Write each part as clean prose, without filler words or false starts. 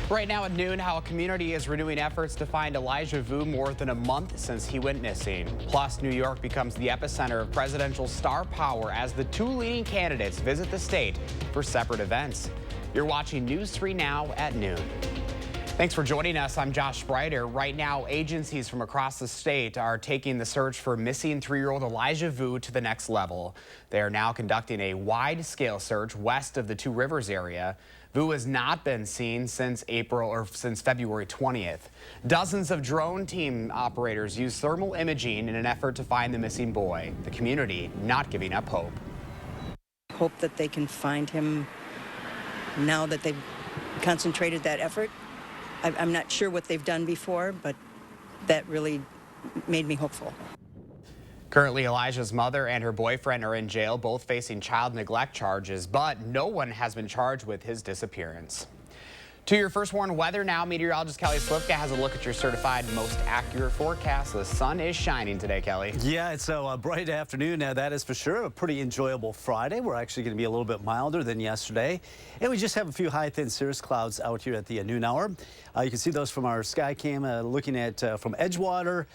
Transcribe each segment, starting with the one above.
Right now at noon, how a community is renewing efforts to find Elijah Vu more than a month since he went missing. Plus, New York becomes the epicenter of presidential star power as the two leading candidates visit the state for separate events. You're watching News 3 Now at noon. Thanks for joining us. I'm Josh Sprider. Right now, agencies from across the state are taking the search for missing 3-year-old Elijah Vu to the next level. They are now conducting a wide-scale search west of the Two Rivers area. Vu has not been seen since February 20th. Dozens of drone team operators use thermal imaging in an effort to find the missing boy. The community not giving up hope. Hope that they can find him now that they've concentrated that effort. I'm not sure what they've done before, but that really made me hopeful. Currently, Elijah's mother and her boyfriend are in jail, both facing child neglect charges, but no one has been charged with his disappearance. To your first warn weather now, meteorologist Kelly Slifka has a look at your certified most accurate forecast. The sun is shining today, Kelly. Yeah, it's a bright afternoon. Now, that is for sure a pretty enjoyable Friday. We're actually going to be a little bit milder than yesterday. And we just have a few high, thin cirrus clouds out here at the noon hour. You can see those from our sky cam looking at from Edgewater.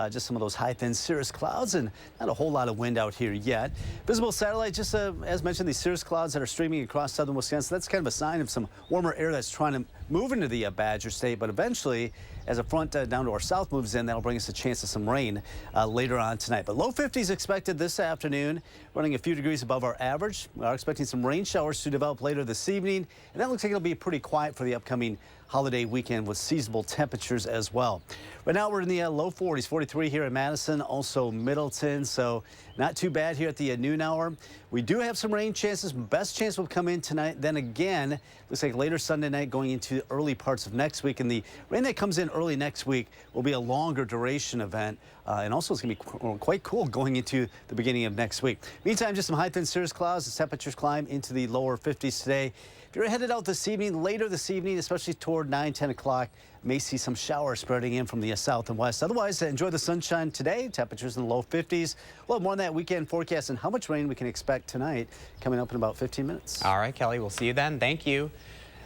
Just some of those high, thin cirrus clouds and not a whole lot of wind out here yet. Visible satellite, just as mentioned, these cirrus clouds that are streaming across southern Wisconsin. That's kind of a sign of some warmer air that's trying to move into the Badger State. But eventually, as a front down to our south moves in, that'll bring us a chance of some rain later on tonight. But low 50s expected this afternoon, running a few degrees above our average. We are expecting some rain showers to develop later this evening. And that looks like it'll be pretty quiet for the upcoming holiday weekend with seasonable temperatures as well. Right now we're in the low 40s, 43 here in Madison, also Middleton, so not too bad here at the noon hour. We do have some rain chances. Best chance will come in tonight. Then again, looks like later Sunday night going into early parts of next week. And the rain that comes in early next week will be a longer duration event. And also it's going to be quite cool going into the beginning of next week. Meantime, just some high thin cirrus clouds. The temperatures climb into the lower 50s today. If you're headed out this evening, later this evening, especially toward 9, 10 o'clock, may see some showers spreading in from the south and west. Otherwise, enjoy the sunshine today. Temperatures in the low 50s. We'll have more on that weekend forecast and how much rain we can expect tonight coming up in about 15 minutes. All right, Kelly, we'll see you then. Thank you.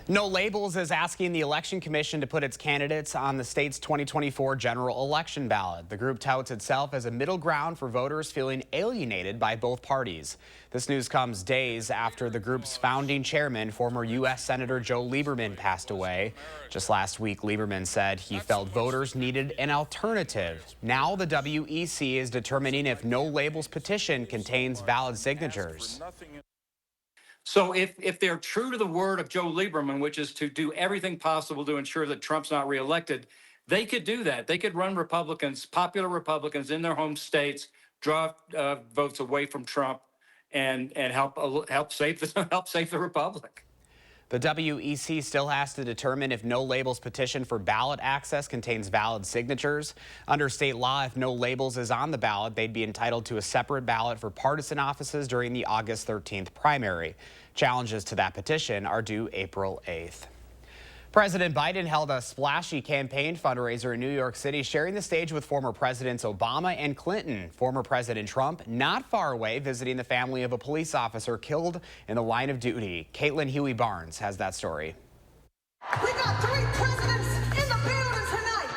No Labels is asking the Election Commission to put its candidates on the state's 2024 general election ballot. The group touts itself as a middle ground for voters feeling alienated by both parties. This news comes days after the group's founding chairman, former U.S. Senator Joe Lieberman, passed away. Just last week, Lieberman said he felt voters needed an alternative. Now the WEC is determining if No Labels petition contains valid signatures. So if they're true to the word of Joe Lieberman, which is to do everything possible to ensure that Trump's not reelected, they could do that. They could run Republicans, popular Republicans in their home states, draw votes away from Trump, and help save the republic. The WEC still has to determine if No Labels petition for ballot access contains valid signatures. Under state law, if No Labels is on the ballot, they'd be entitled to a separate ballot for partisan offices during the August 13th primary. Challenges to that petition are due April 8th. President Biden held a splashy campaign fundraiser in New York City, sharing the stage with former Presidents Obama and Clinton. Former President Trump not far away, visiting the family of a police officer killed in the line of duty. Caitlin Huey-Barnes has that story. We got 3 presidents in the building tonight.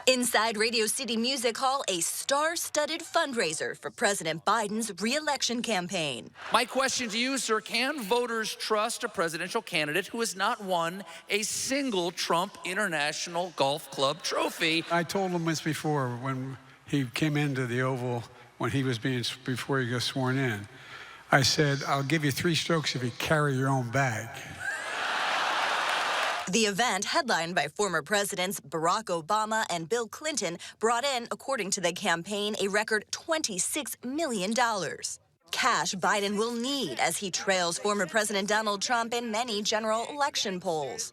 Inside Radio City Music Hall, a star-studded fundraiser for President Biden's re-election campaign. My question to you, sir, can voters trust a presidential candidate who has not won a single Trump International Golf Club trophy? I told him once before when he came into the Oval, before he got sworn in, I said, I'll give you 3 strokes if you carry your own bag. The event, headlined by former presidents Barack Obama and Bill Clinton, brought in, according to the campaign, a record $26 million. Cash Biden will need as he trails former President Donald Trump in many general election polls.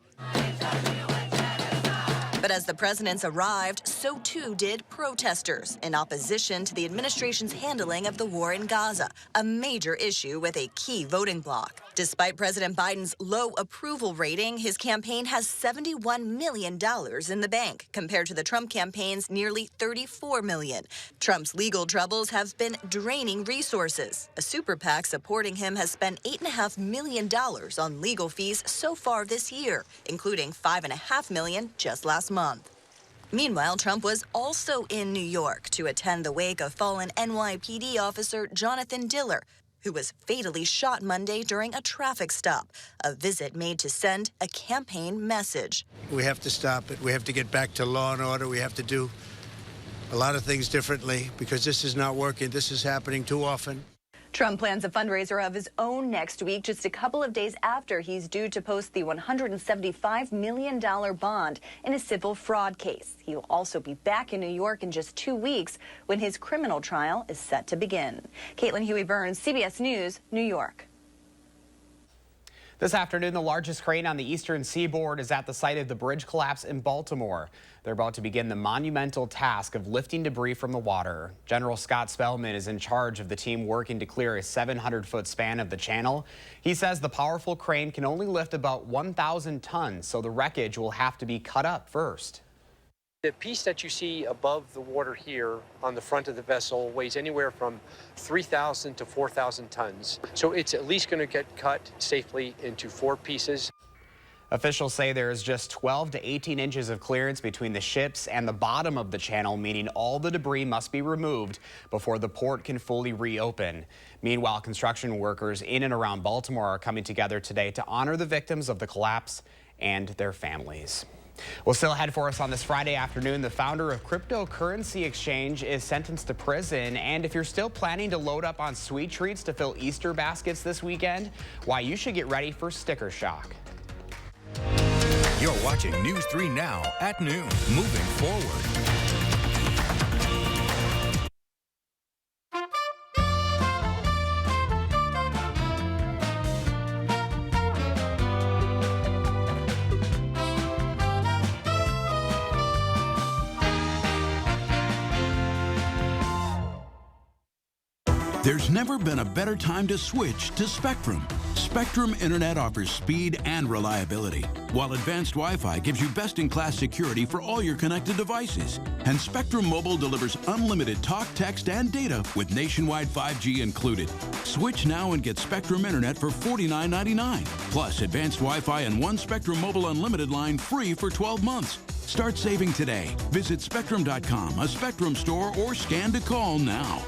But as the presidents arrived, so too did protesters in opposition to the administration's handling of the war in Gaza, a major issue with a key voting bloc. Despite President Biden's low approval rating, his campaign has $71 million in the bank, compared to the Trump campaign's nearly $34 million. Trump's legal troubles have been draining resources. A super PAC supporting him has spent $8.5 million on legal fees so far this year, including $5.5 million just last month. Meanwhile, Trump was also in New York to attend the wake of fallen NYPD officer Jonathan Diller, who was fatally shot Monday during a traffic stop, a visit made to send a campaign message. We have to stop it. We have to get back to law and order. We have to do a lot of things differently because this is not working. This is happening too often. Trump plans a fundraiser of his own next week, just a couple of days after he's due to post the $175 million bond in a civil fraud case. He will also be back in New York in just 2 weeks when his criminal trial is set to begin. Caitlin Huey-Burns, CBS News, New York. This afternoon, the largest crane on the eastern seaboard is at the site of the bridge collapse in Baltimore. They're about to begin the monumental task of lifting debris from the water. General Scott Spellman is in charge of the team working to clear a 700-foot span of the channel. He says the powerful crane can only lift about 1,000 tons, so the wreckage will have to be cut up first. The piece that you see above the water here on the front of the vessel weighs anywhere from 3,000 to 4,000 tons. So it's at least going to get cut safely into 4 pieces. Officials say there is just 12 to 18 inches of clearance between the ships and the bottom of the channel, meaning all the debris must be removed before the port can fully reopen. Meanwhile, construction workers in and around Baltimore are coming together today to honor the victims of the collapse and their families. Well, still ahead for us on this Friday afternoon, the founder of cryptocurrency exchange is sentenced to prison. And if you're still planning to load up on sweet treats to fill Easter baskets this weekend, why you should get ready for sticker shock. You're watching News 3 Now at noon. Moving forward. There's never been a better time to switch to Spectrum. Spectrum Internet offers speed and reliability, while advanced Wi-Fi gives you best-in-class security for all your connected devices. And Spectrum Mobile delivers unlimited talk, text, and data with nationwide 5G included. Switch now and get Spectrum Internet for $49.99, plus advanced Wi-Fi and 1 Spectrum Mobile Unlimited line free for 12 months. Start saving today. Visit Spectrum.com, a Spectrum store, or scan to call now.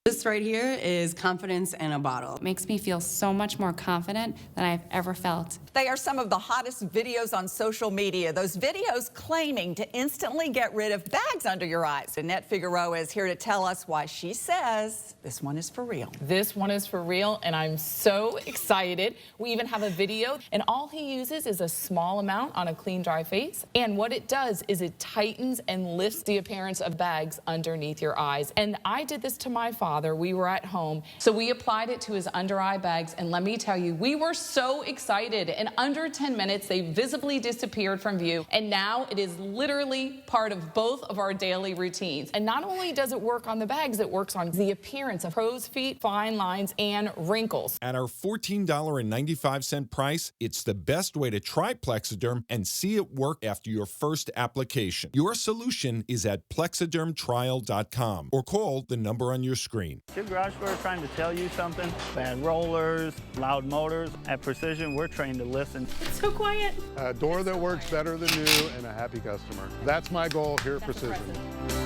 This right here is confidence in a bottle. It makes me feel so much more confident than I've ever felt. They are some of the hottest videos on social media. Those videos claiming to instantly get rid of bags under your eyes. Annette Figueroa is here to tell us why she says this one is for real. This one is for real, and I'm so excited. We even have a video, and all he uses is a small amount on a clean, dry face. And what it does is it tightens and lifts the appearance of bags underneath your eyes. And I did this to my father. We were at home, so we applied it to his under eye bags, and let me tell you, we were so excited. In under 10 minutes, they visibly disappeared from view, and now it is literally part of both of our daily routines. And not only does it work on the bags, it works on the appearance of crow's feet, fine lines, and wrinkles. At our $14.95 price, it's the best way to try Plexiderm and see it work after your first application. Your solution is at plexidermtrial.com or call the number on your screen. Is your garage door trying to tell you something? Bad rollers, loud motors. At Precision, we're trained to listen. It's so quiet. A door that works better than new and a happy customer. That's my goal here at Precision.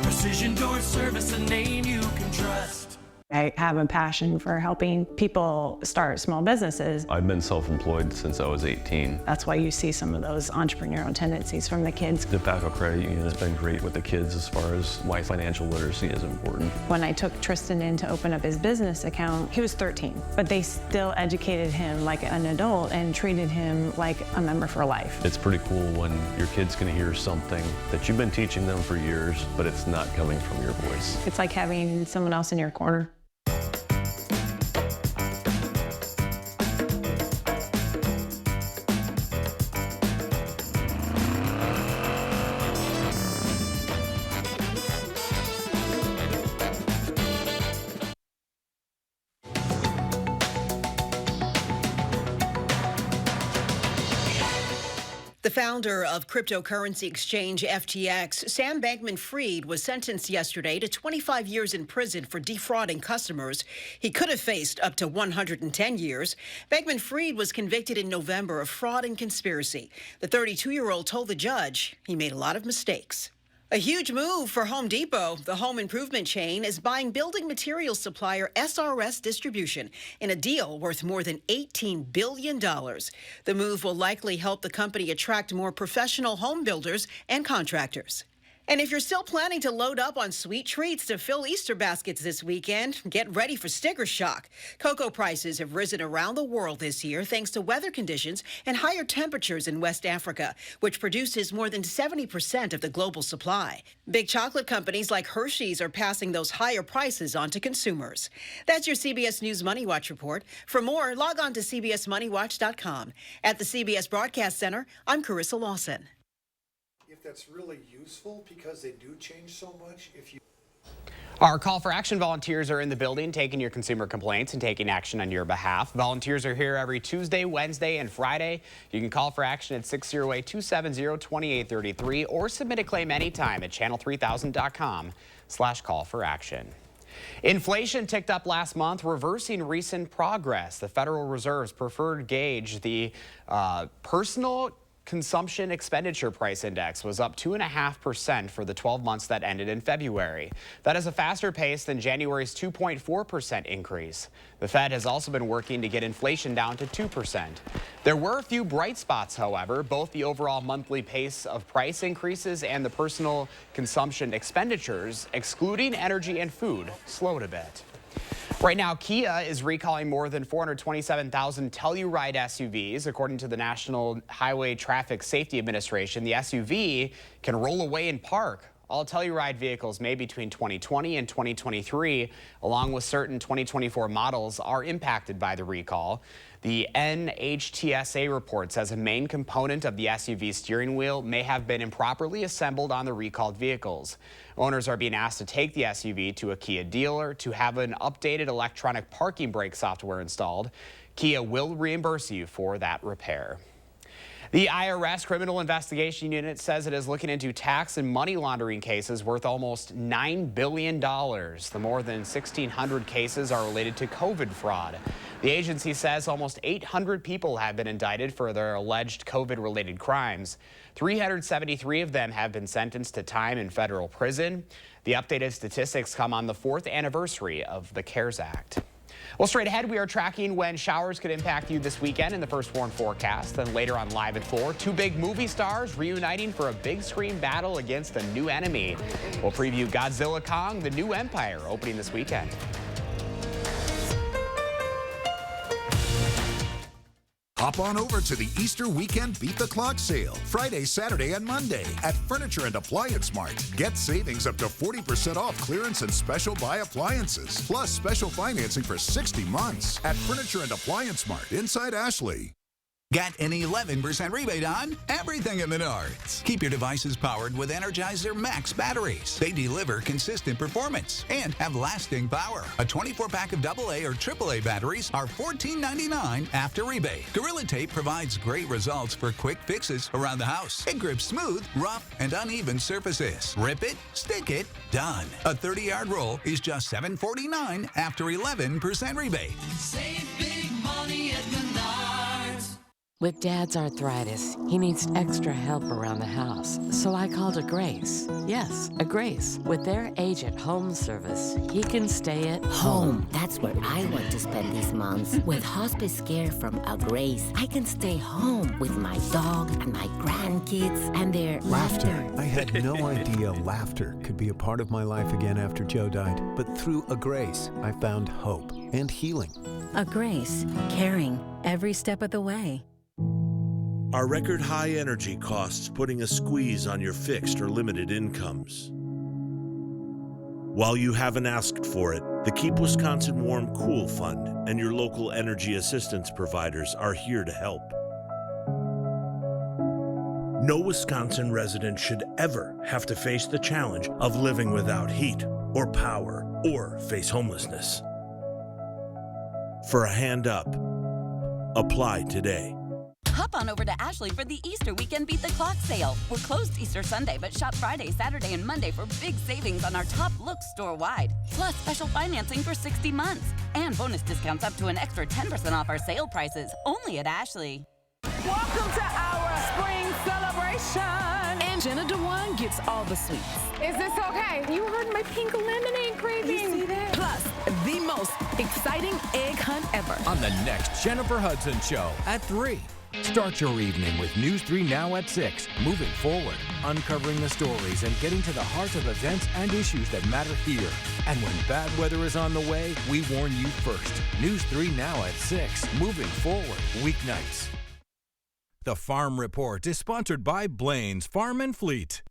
Precision Door Service, a name you can trust. I have a passion for helping people start small businesses. I've been self-employed since I was 18. That's why you see some of those entrepreneurial tendencies from the kids. The Tobacco Credit Union has been great with the kids as far as why financial literacy is important. When I took Tristan in to open up his business account, he was 13, but they still educated him like an adult and treated him like a member for life. It's pretty cool when your kid's gonna hear something that you've been teaching them for years, but it's not coming from your voice. It's like having someone else in your corner. The founder of cryptocurrency exchange FTX, Sam Bankman-Fried, was sentenced yesterday to 25 years in prison for defrauding customers. He could have faced up to 110 years. Bankman-Fried was convicted in November of fraud and conspiracy. The 32-year-old told the judge he made a lot of mistakes. A huge move for Home Depot. The home improvement chain is buying building materials supplier SRS Distribution in a deal worth more than $18 billion. The move will likely help the company attract more professional home builders and contractors. And if you're still planning to load up on sweet treats to fill Easter baskets this weekend, get ready for sticker shock. Cocoa prices have risen around the world this year thanks to weather conditions and higher temperatures in West Africa, which produces more than 70% of the global supply. Big chocolate companies like Hershey's are passing those higher prices on to consumers. That's your CBS News Money Watch report. For more, log on to cbsmoneywatch.com. At the CBS Broadcast Center, I'm Carissa Lawson. If that's really useful, because they do change so much. Our Call for Action volunteers are in the building taking your consumer complaints and taking action on your behalf. Volunteers are here every Tuesday, Wednesday, and Friday. You can call for action at 608-270-2833 or submit a claim anytime at channel3000.com/call-for-action. Inflation ticked up last month, reversing recent progress. The Federal Reserve's preferred gauge, the personal consumption expenditure price index, was up 2.5% for the 12 months that ended in February. That is a faster pace than January's 2.4% increase. The Fed has also been working to get inflation down to 2%. There were a few bright spots, however. Both the overall monthly pace of price increases and the personal consumption expenditures, excluding energy and food, slowed a bit. Right now, Kia is recalling more than 427,000 Telluride SUVs. According to the National Highway Traffic Safety Administration, the SUV can roll away and park. All Telluride vehicles made between 2020 and 2023, along with certain 2024 models, are impacted by the recall. The NHTSA report says a main component of the SUV steering wheel may have been improperly assembled on the recalled vehicles. Owners are being asked to take the SUV to a Kia dealer to have an updated electronic parking brake software installed. Kia will reimburse you for that repair. The IRS Criminal Investigation Unit says it is looking into tax and money laundering cases worth almost $9 billion. The more than 1,600 cases are related to COVID fraud. The agency says almost 800 people have been indicted for their alleged COVID-related crimes. 373 of them have been sentenced to time in federal prison. The updated statistics come on the 4th anniversary of the CARES Act. Well, straight ahead, we are tracking when showers could impact you this weekend in the first warn forecast. Then later on Live at 4, two big movie stars reuniting for a big screen battle against a new enemy. We'll preview Godzilla Kong, The New Empire, opening this weekend. Hop on over to the Easter weekend Beat the Clock sale, Friday, Saturday, and Monday at Furniture and Appliance Mart. Get savings up to 40% off clearance and special buy appliances, plus special financing for 60 months at Furniture and Appliance Mart inside Ashley. Get an 11% rebate on everything at Menards. Keep your devices powered with Energizer Max batteries. They deliver consistent performance and have lasting power. A 24-pack of AA or AAA batteries are $14.99 after rebate. Gorilla Tape provides great results for quick fixes around the house. It grips smooth, rough, and uneven surfaces. Rip it, stick it, done. A 30-yard roll is just $7.49 after 11% rebate. Save big money at Menards. With Dad's arthritis, he needs extra help around the house, so I called a Grace. Yes, a Grace. With their agent home service, he can stay at home. That's where I want to spend these months. With hospice care from a Grace, I can stay home with my dog and my grandkids and their laughter. I had no idea laughter could be a part of my life again after Joe died, but through a Grace, I found hope and healing. A Grace, caring every step of the way. Are record high energy costs putting a squeeze on your fixed or limited incomes? While you haven't asked for it, the Keep Wisconsin Warm Cool Fund and your local energy assistance providers are here to help. No Wisconsin resident should ever have to face the challenge of living without heat or power or face homelessness. For a hand up, apply today. Hop on over to Ashley for the Easter Weekend Beat the Clock sale. We're closed Easter Sunday, but shop Friday, Saturday, and Monday for big savings on our top looks store-wide. Plus special financing for 60 months. And bonus discounts up to an extra 10% off our sale prices. Only at Ashley. Welcome to our spring celebration. And Jenna Dewan gets all the sweets. Is this okay? You heard my pink lemonade craving. You see that? Plus, the most exciting egg hunt ever. On the next Jennifer Hudson Show at 3. Start your evening with News 3 Now at 6. Moving forward, uncovering the stories and getting to the heart of events and issues that matter here. And when bad weather is on the way, we warn you first. News 3 Now at 6. Moving forward, weeknights. The Farm Report is sponsored by Blaine's Farm and Fleet.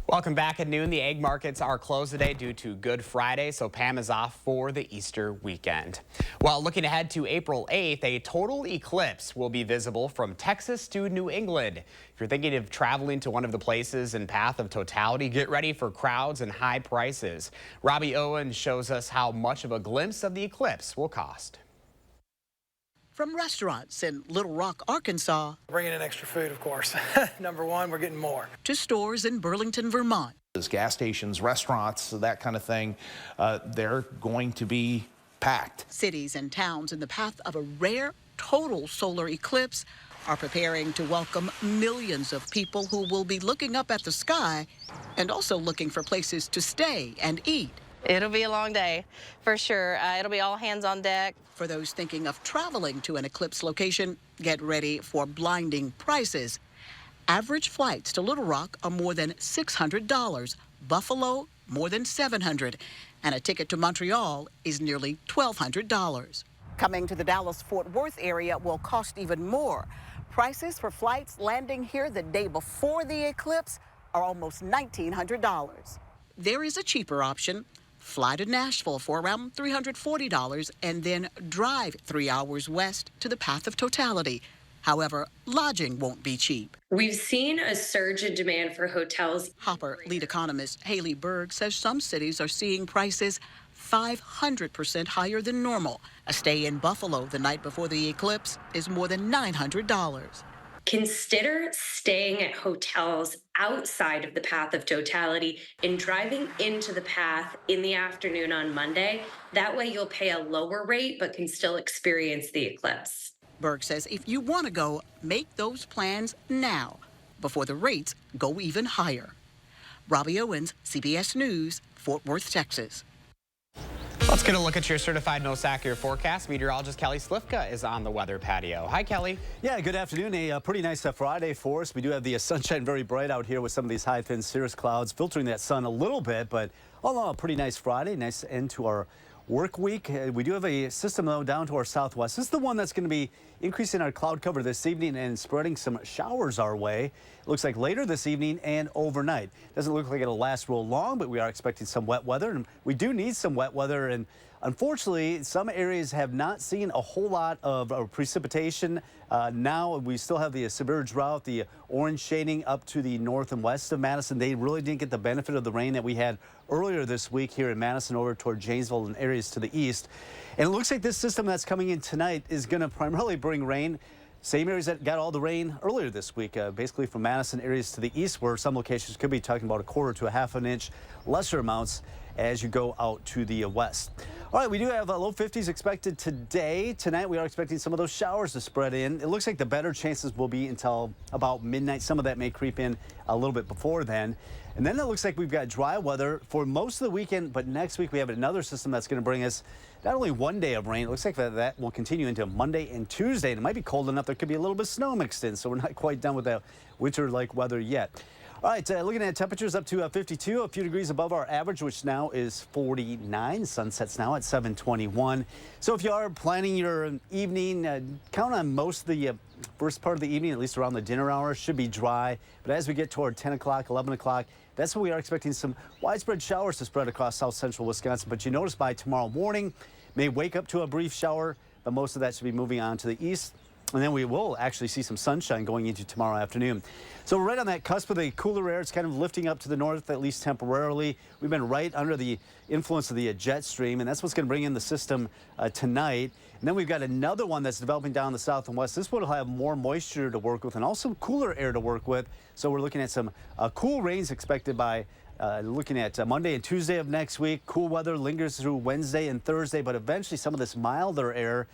Welcome back at noon. The egg markets are closed today due to Good Friday, so Pam is off for the Easter weekend. Well, looking ahead to April 8th, a total eclipse will be visible from Texas to New England. If you're thinking of traveling to one of the places in path of totality, get ready for crowds and high prices. Robbie Owens shows us how much of a glimpse of the eclipse will cost. From restaurants in Little Rock, Arkansas. Bringing in extra food, of course. Number one, we're getting more. To stores in Burlington, Vermont. Gas stations, restaurants, that kind of thing, they're going to be packed. Cities and towns in the path of a rare total solar eclipse are preparing to welcome millions of people who will be looking up at the sky and also looking for places to stay and eat. It'll be a long day, for sure. It'll be all hands on deck. For those thinking of traveling to an eclipse location, get ready for blinding prices. Average flights to Little Rock are more than $600, Buffalo more than $700, and a ticket to Montreal is nearly $1,200. Coming to the Dallas-Fort Worth area will cost even more. Prices for flights landing here the day before the eclipse are almost $1,900. There is a cheaper option. Fly to Nashville for around $340 and then drive 3 hours west to the path of totality. However, lodging won't be cheap. We've seen a surge in demand for hotels. Hopper lead economist Haley Berg says some cities are seeing prices 500% higher than normal. A stay in Buffalo the night before the eclipse is more than $900. Consider staying at hotels outside of the path of totality and driving into the path in the afternoon on Monday. That way you'll pay a lower rate but can still experience the eclipse. Berg says if you want to go, make those plans now before the rates go even higher. Robbie Owens, CBS News, Fort Worth, Texas. Let's get a look at your certified most accurate forecast. Meteorologist Kelly Slifka is on the weather patio. Hi, Kelly. Yeah, good afternoon. A pretty nice Friday for us. We do have the sunshine very bright out here with some of these high, thin cirrus clouds filtering that sun a little bit, but all in all, a pretty nice Friday. Nice end to our work week. We do have a system, though, down to our southwest. This is the one that's going to be increasing our cloud cover this evening and spreading some showers our way. It looks like later this evening and overnight. Doesn't look like it'll last real long, but we are expecting some wet weather, and we do need some wet weather. And unfortunately, some areas have not seen a whole lot of precipitation. Now we still have the severe drought, the orange shading up to the north and west of Madison. They really didn't get the benefit of the rain that we had earlier this week here in Madison over toward Janesville and areas to the east. And it looks like this system that's coming in tonight is going to primarily bring rain. Same areas that got all the rain earlier this week, basically from Madison areas to the east, where some locations could be talking about a quarter to a half an inch, lesser amounts as you go out to the west. All right, we do have low 50s expected today. Tonight, we are expecting some of those showers to spread in. It looks like the better chances will be until about midnight. Some of that may creep in a little bit before then. And then it looks like we've got dry weather for most of the weekend, but next week we have another system that's going to bring us not only one day of rain, it looks like that will continue into Monday and Tuesday. And it might be cold enough there could be a little bit of snow mixed in, so we're not quite done with that winter-like weather yet. All right, looking at temperatures up to 52, a few degrees above our average, which now is 49. Sun sets now at 7:21. So if you are planning your evening, count on most of the first part of the evening, at least around the dinner hour, should be dry. But as we get toward 10 o'clock, 11 o'clock, that's when we are expecting some widespread showers to spread across south central Wisconsin. But you notice by tomorrow morning, may wake up to a brief shower, but most of that should be moving on to the east. And then we will actually see some sunshine going into tomorrow afternoon. So we're right on that cusp of the cooler air. It's kind of lifting up to the north, at least temporarily. We've been right under the influence of the jet stream, and that's what's going to bring in the system tonight. And then we've got another one that's developing down the south and west. This one will have more moisture to work with and also cooler air to work with. So we're looking at some cool rains expected by looking at Monday and Tuesday of next week. Cool weather lingers through Wednesday and Thursday, but eventually some of this milder air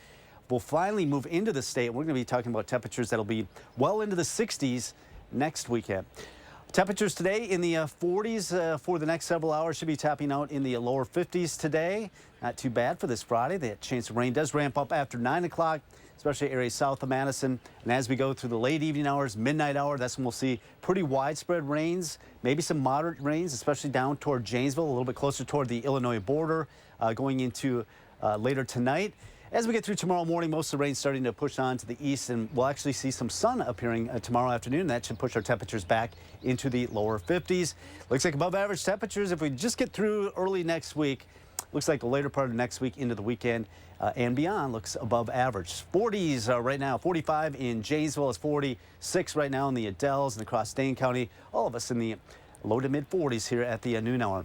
will finally move into the state. We're going to be talking about temperatures that'll be well into the 60s next weekend. Temperatures today in the 40s for the next several hours. Should be tapping out in the lower 50s today. Not too bad for this Friday. The chance of rain does ramp up after 9 o'clock, especially areas south of Madison. And as we go through the late evening hours, midnight hour, that's when we'll see pretty widespread rains, maybe some moderate rains, especially down toward Janesville, a little bit closer toward the Illinois border, going into later tonight. As we get through tomorrow morning, most of the rain starting to push on to the east, and we'll actually see some sun appearing tomorrow afternoon. That should push our temperatures back into the lower 50s. Looks like above average temperatures if we just get through early next week. Looks like the later part of next week into the weekend and beyond looks above average. 40s right now, 45 in Janesville. It's 46 right now in the Dells and across Dane County. All of us in the low to mid 40s here at the noon hour.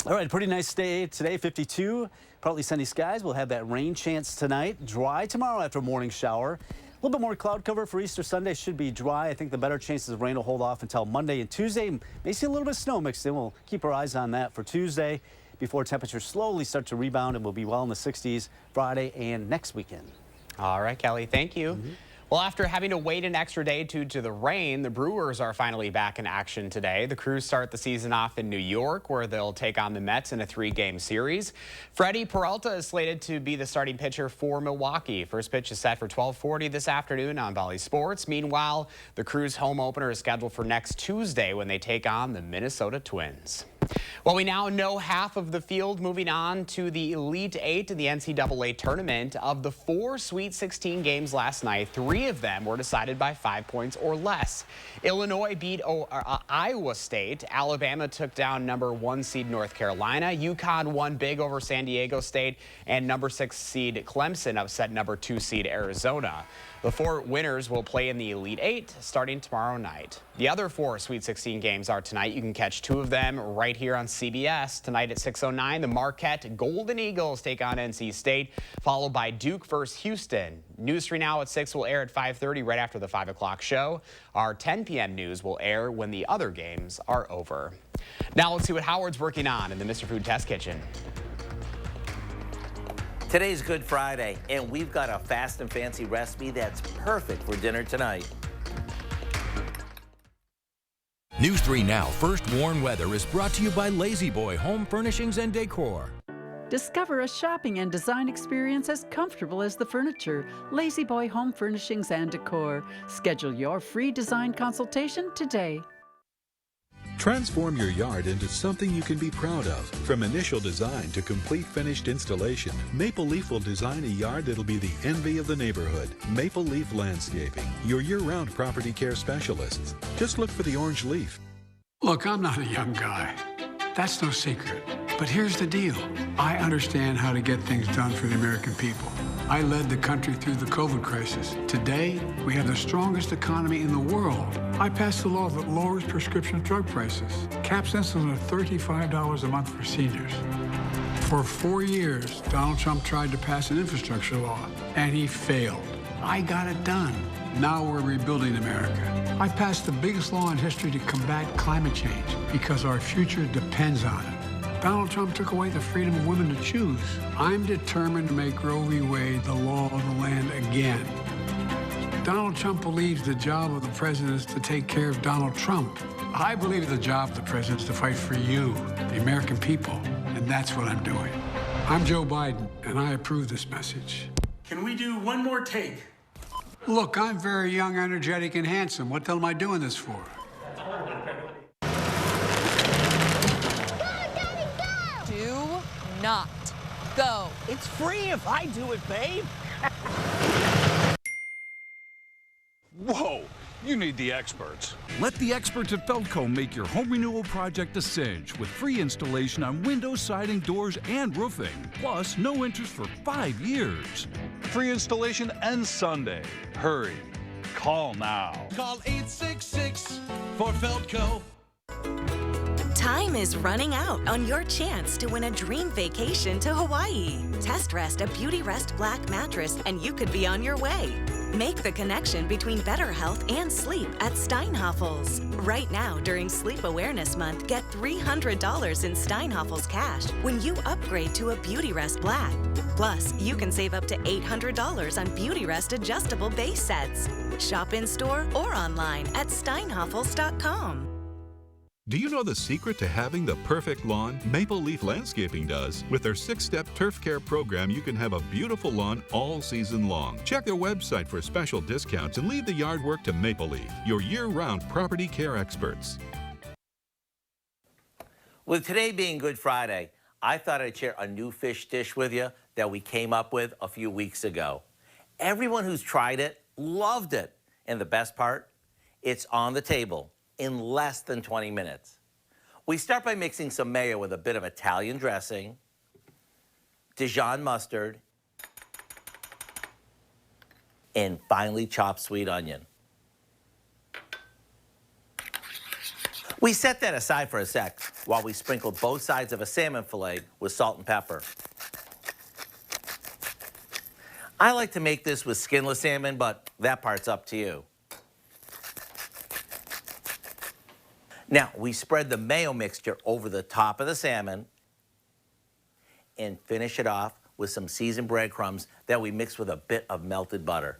All right, pretty nice day today, 52. Partly sunny skies. We'll have that rain chance tonight. Dry tomorrow after a morning shower. A little bit more cloud cover for Easter Sunday. Should be dry. I think the better chances of rain will hold off until Monday and Tuesday. May see a little bit of snow mixed in. We'll keep our eyes on that for Tuesday before temperatures slowly start to rebound and we'll be well in the 60s Friday and next weekend. All right, Kelly, thank you. Well, after having to wait an extra day due to the rain, the Brewers are finally back in action today. The Crews start the season off in New York, where they'll take on the Mets in a 3-game series. Freddie Peralta is slated to be the starting pitcher for Milwaukee. First pitch is set for 12:40 this afternoon on Bally Sports. Meanwhile, the Crews home opener is scheduled for next Tuesday when they take on the Minnesota Twins. Well, we now know half of the field moving on to the Elite Eight in the NCAA tournament. Of the 4 Sweet 16 games last night, 3 of them were decided by 5 points or less. Illinois beat Iowa State. Alabama took down number 1 seed North Carolina. UConn won big over San Diego State, and number 6 seed Clemson upset number 2 seed Arizona. The 4 winners will play in the Elite Eight starting tomorrow night. The other 4 Sweet 16 games are tonight. You can catch 2 of them right here on CBS. Tonight at 6:09, the Marquette Golden Eagles take on NC State, followed by Duke versus Houston. News 3 Now at 6 will air at 5:30 right after the 5 o'clock show. Our 10 p.m. news will air when the other games are over. Now let's see what Howard's working on in the Mr. Food Test Kitchen. Today's Good Friday, and we've got a fast and fancy recipe that's perfect for dinner tonight. News 3 Now First Warn Weather is brought to you by Lazy Boy Home Furnishings and Decor. Discover a shopping and design experience as comfortable as the furniture. Lazy Boy Home Furnishings and Decor. Schedule your free design consultation today. Transform your yard into something you can be proud of. From initial design to complete finished installation, Maple Leaf will design a yard that'll be the envy of the neighborhood. Maple Leaf Landscaping, your year-round property care specialists. Just look for the orange leaf. Look, I'm not a young guy. That's no secret. But here's the deal. I understand how to get things done for the American people. I led the country through the COVID crisis. Today, we have the strongest economy in the world. I passed a law that lowers prescription drug prices, caps insulin at $35 a month for seniors. For 4 years, Donald Trump tried to pass an infrastructure law, and he failed. I got it done. Now we're rebuilding America. I passed the biggest law in history to combat climate change because our future depends on it. Donald Trump took away the freedom of women to choose. I'm determined to make Roe v. Wade the law of the land again. Donald Trump believes the job of the president is to take care of Donald Trump. I believe the job of the president is to fight for you, the American people, and that's what I'm doing. I'm Joe Biden, and I approve this message. Can we do one more take? Look, I'm very young, energetic, and handsome. What the hell am I doing this for? Do not go. It's free if I do it, babe. Whoa, You need the experts. Let the experts at Feldco make your home renewal project a cinch with free installation on windows, siding, doors, and roofing. Plus, no interest for 5 years. Free installation ends Sunday. Hurry. Call now. Call 866 for Feldco. Time is running out on your chance to win a dream vacation to Hawaii. Test rest a Beauty Rest Black mattress and you could be on your way. Make the connection between better health and sleep at Steinhoffel's. Right now, during Sleep Awareness Month, get $300 in Steinhoffel's cash when you upgrade to a Beauty Rest Black. Plus, you can save up to $800 on Beauty Rest adjustable base sets. Shop in-store or online at steinhoffels.com. Do you know the secret to having the perfect lawn? Maple Leaf Landscaping does. With their 6-step turf care program, you can have a beautiful lawn all season long. Check their website for special discounts and leave the yard work to Maple Leaf, your year-round property care experts. With today being Good Friday, I thought I'd share a new fish dish with you that we came up with a few weeks ago. Everyone who's tried it loved it. And the best part, it's on the table in less than 20 minutes. We start by mixing some mayo with a bit of Italian dressing, Dijon mustard, and finely chopped sweet onion. We set that aside for a sec while we sprinkle both sides of a salmon fillet with salt and pepper. I like to make this with skinless salmon, but that part's up to you. Now, we spread the mayo mixture over the top of the salmon and finish it off with some seasoned breadcrumbs that we mix with a bit of melted butter.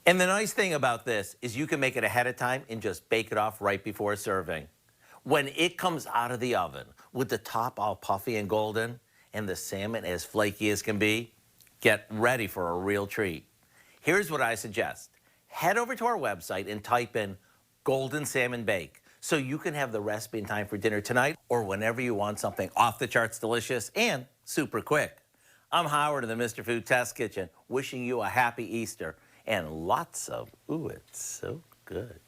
And the nice thing about this is you can make it ahead of time and just bake it off right before serving. When it comes out of the oven with the top all puffy and golden and the salmon as flaky as can be, get ready for a real treat. Here's what I suggest. Head over to our website and type in Golden Salmon Bake so you can have the recipe in time for dinner tonight or whenever you want something off the charts delicious and super quick. I'm Howard in the Mr. Food Test Kitchen, wishing you a happy Easter and lots of, ooh, it's so good.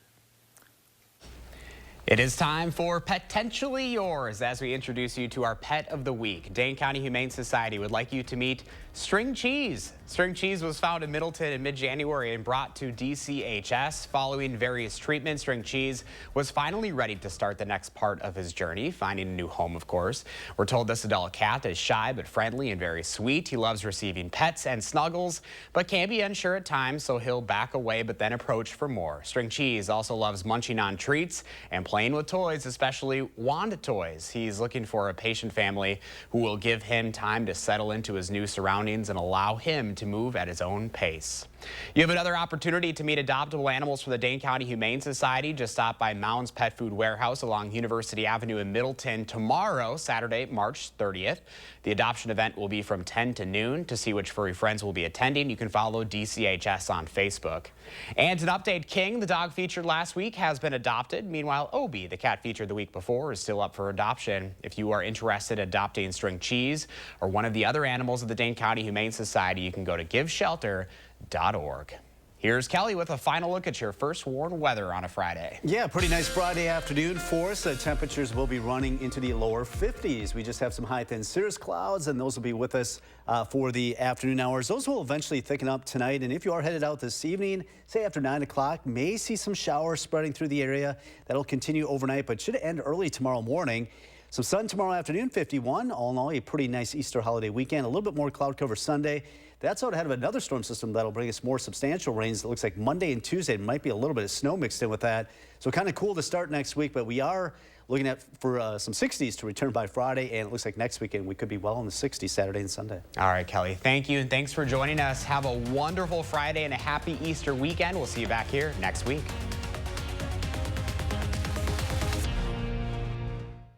It is time for Potentially Yours as we introduce you to our Pet of the Week. Dane County Humane Society would like you to meet String Cheese. String Cheese was found in Middleton in mid-January and brought to DCHS. Following various treatments, String Cheese was finally ready to start the next part of his journey, finding a new home, of course. We're told this adult cat is shy but friendly and very sweet. He loves receiving pets and snuggles, but can be unsure at times, so he'll back away but then approach for more. String Cheese also loves munching on treats and playing with toys, especially wand toys. He's looking for a patient family who will give him time to settle into his new surroundings and allow him to move at his own pace. You have another opportunity to meet adoptable animals from the Dane County Humane Society. Just stop by Mounds Pet Food Warehouse along University Avenue in Middleton tomorrow, Saturday, March 30th. The adoption event will be from 10 to noon. To see which furry friends will be attending, you can follow DCHS on Facebook. And an update, King, the dog featured last week, has been adopted. Meanwhile, Obie, the cat featured the week before, is still up for adoption. If you are interested in adopting String Cheese or one of the other animals of the Dane County Humane Society, you can go to giveshelter.org. Here's Kelly with a final look at your first warm weather on a Friday. Yeah, pretty nice Friday afternoon for us. Temperatures will be running into the lower 50s. We just have some high thin cirrus clouds, and those will be with us for the afternoon hours. Those will eventually thicken up tonight, and if you are headed out this evening, say after 9 o'clock, may see some showers spreading through the area. That'll continue overnight, but should end early tomorrow morning. Some sun tomorrow afternoon, 51. All in all, a pretty nice Easter holiday weekend. A little bit more cloud cover Sunday. That's out ahead of another storm system that'll bring us more substantial rains. It looks like Monday and Tuesday might be a little bit of snow mixed in with that. So kind of cool to start next week, but we are looking at for some 60s to return by Friday, and it looks like next weekend we could be well in the 60s Saturday and Sunday. All right, Kelly, thank you, and thanks for joining us. Have a wonderful Friday and a happy Easter weekend. We'll see you back here next week.